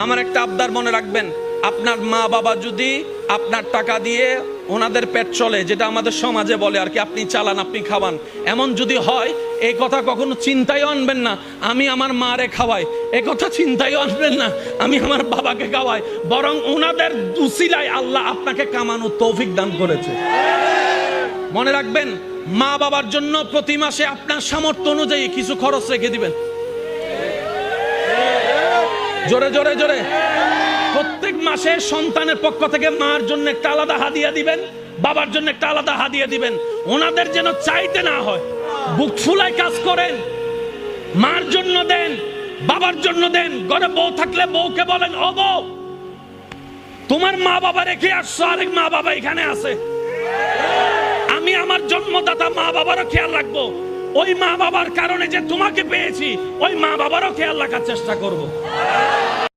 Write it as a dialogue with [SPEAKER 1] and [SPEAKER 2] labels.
[SPEAKER 1] আমার একটা আবদার মনে রাখবেন, আপনার মা বাবা যদি আপনার টাকা দিয়ে ওনাদের পেট চলে, যেটা আমাদের সমাজে বলে আর কি, আপনি চালান আপনি খাওয়ান, এমন যদি হয় এই কথা কখনো চিন্তায়ও আনবেন না আমি আমার মারে খাওয়াই, এ কথা চিন্তায়ও আনবেন না আমি আমার বাবাকে খাওয়াই, বরং ওনাদের উসিলায় আল্লাহ আপনাকে কামানোর তৌফিক দান করেছে। মনে রাখবেন, মা বাবার জন্য প্রতি মাসে আপনার সামর্থ্য অনুযায়ী কিছু খরচ রেখে দিবেন। জোরে জোরে জোরে প্রত্যেক মাসে সন্তানের পক্ষ থেকে মার জন্য একটা আলাদা হাদিয়া দিবেন, বাবার জন্য একটা আলাদা হাদিয়া দিবেন। ওনাদের যেন চাইতে না হয়, বুক ফুলায় কাজ করেন। মার জন্য দেন, বাবার জন্য দেন। ঘরে বউ থাকলে বউকে বলেন, ও বউ, তোমার মা বাবা রেখে আসছো, আরেক মা বাবা এখানে আছে, আমি আমার জন্মদাতা মা বাবারও খেয়াল রাখবো। ওই মা বাবার কারণে যে তোমাকে পেয়েছি, ওই মা বাবারও খেয়াল রাখার চেষ্টা করব।